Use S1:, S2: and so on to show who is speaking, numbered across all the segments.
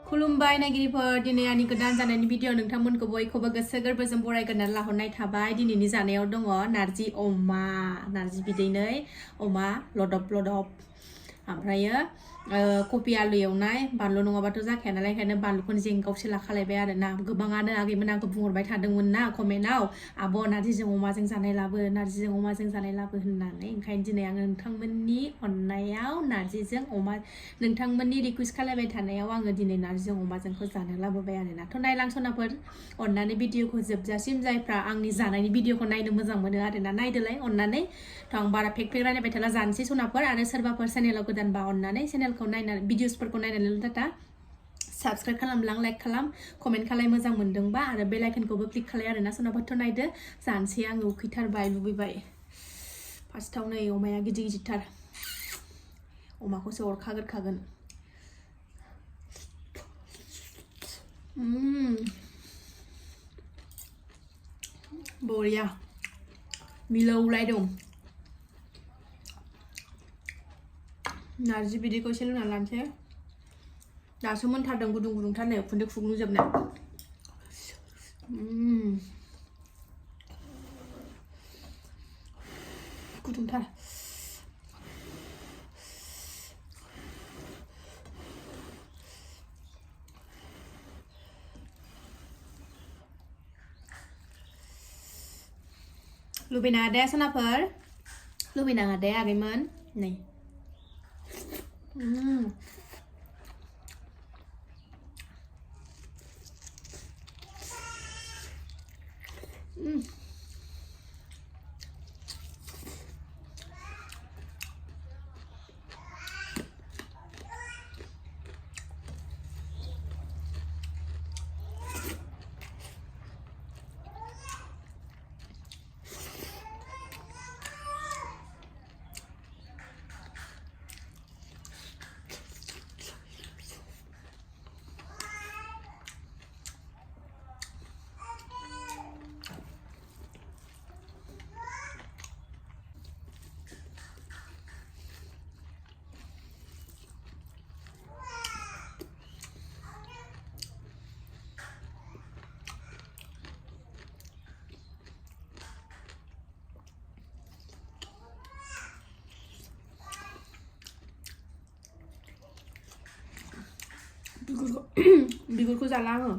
S1: खुलुमबाय नायगिरिफोर दिनै आंनि गोदान जानायनि भिडिअ नोंथांमोनखौ बयखौबो गोसो गोरबोजों बरायग्रोनानै लाहरनाय थाबाय। दिनैनि जानायाव दङ नारजि अमा, नारजि बिदैनै अमा लदब लदब, ओमफ्रायो कफि आलु एवनाय, बानलु नङाबाथ' जाखाया नालाय ओंखायनो बानलुखौनो जेंगावसो लाखालायबाय आरो ना। गोबाङानो आगैमोन आंखौ बुंहरबाय थादोंमोन ना कमेन्टआव, आब' नारजिजों अमाजों जानाय लाबो, नारजिजों अमाजों जानाय लाबो होननानै। ओंखायनो दिनै आङो नोंथांमोननि अननायाव नारजिजों अमा, नोंथांमोननि रिकुवेस्ट खालामबाय थानायाव आङो दिनै नारजिजों अमाजोंखौ जानो लाबोबाय आरो ना। थ' नायलांसनाफोर अननानै भिडिअखौ जोबजासिम जायफ्रा आंनि जानायनि भिडिअखौ नायनो मोजां मोनो आरो ना नायदोलाय अननानै। थ' आं बारा फेक रायलायबाय थाला, जानोसै सनाफोर। आरो सोरबाफोर चेनेलाव गोदानबा अननानै चेनेलखौ नायनानै भिडिअसफोरखौ नायनानै डाटा साबस्क्राइब खालामलां, लाइक खालाम, कमेन्ट खालाय मोजां मोनदोंबा, आरो बेल आइकनखौबो क्लिक खालाय आरो ना सनाफोरथ' नायदो। जानोसै आङो उखैथारबाय, लुबैबाय। फार्स्टआव नै अमाया गिदिर गिदिरथार, अमाखौसो अरखागोरखागोन। बरिया मिलौलायदों। नारजि बिदैखौ एसे लुना लानोसै, दासो मोनथारदों, गुदुं गुदुंथार नै उखुन्दै खुग्लुंजोबनाय। गुदुंथार। लुबैनाङा दे सनाफोर, लुबैनाङा दे आगैमोन। नै बिगुरखौ जाला आङो।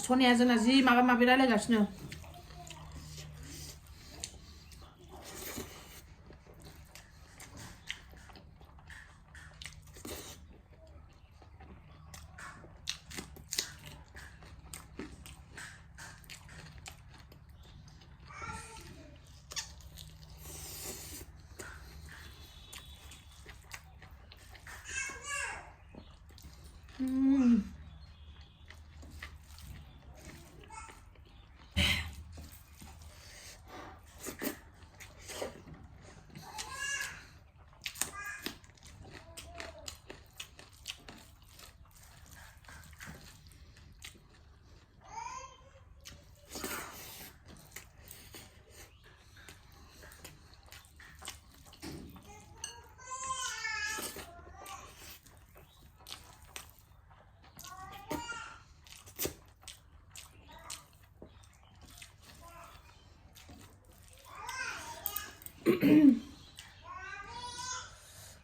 S1: सनिया जोंना जि माबा माबि रायलायगासिनो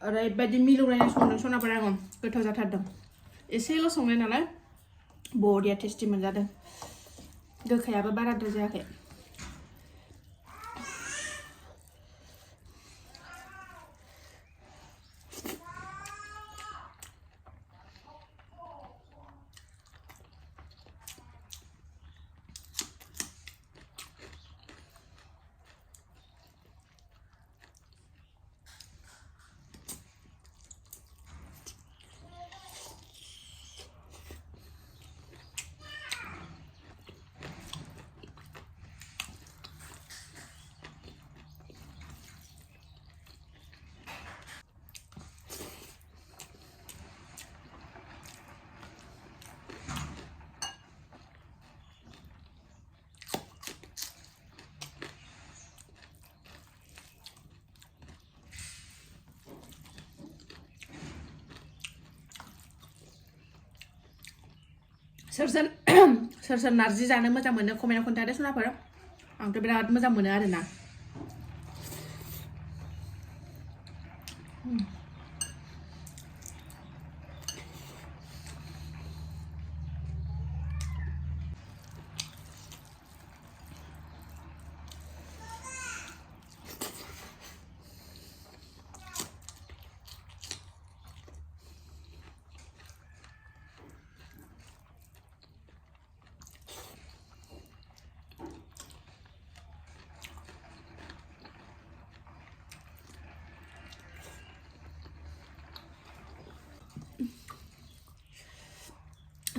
S1: ओरैबायदि मिलौलायनाय संदों सनाफोरा आङो गोथाव जाथारदों एसेल' संनाय नालाय बरिया टेस्टि मोनजादों गोखायाबो बाराद्राय जायाखै सोर सोर नारजि जानो मोजां मोनो कमेन्टआव खोन्थादो सनाफोर आंथ' बिराद मोजां मोनो आरोना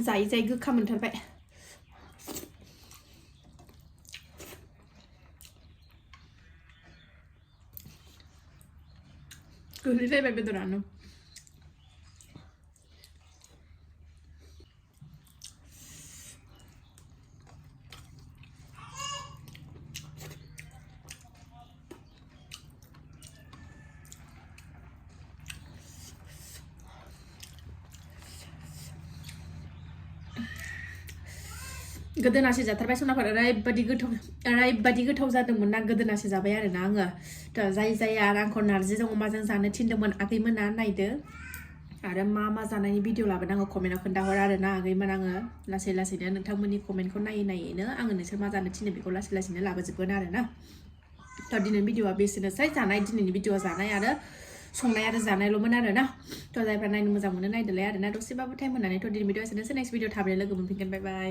S1: जायै जायै गोखा मोनथारबाय गोलैलायबाय बेदरानो गोदोनासे जाथारबाय सनाफोर ओरैबायदि गोथाव जादोंमोन ना गोदोनासे जाबाय आरोना आङो थ' जाय आरो आंखौ नारजिजों अमाजों जानो थिनदोंमोन आगैमोना नायदो आरो मा जानायनि भिडिअ लाबोनांगौ कमेन्टआव खोन्थाहर आरोना आगैमोन आङो लासैनो नोंथांमोननि कमेन्टखौ नायैनो आङो नोंसोर मा जानो थिनो बेखौ लासैनो लाबोजोबगोन आरोना थ' दिनैनि भिडिअआ बेसेनोसै दिनैनि भिडिअआ जानाय आरो संनाय आरो जानायल'मोन आरोना थ' जायफ्रा नायनो मोजां मोनो नायदोलाय आरोना दसेबाबो टाइम होनानै थ' दिनैनि भिडिअआ एसेनोसै नेक्स्ट भिडिअ थाबैनो लोगो मोनफिनगोन बाय बाय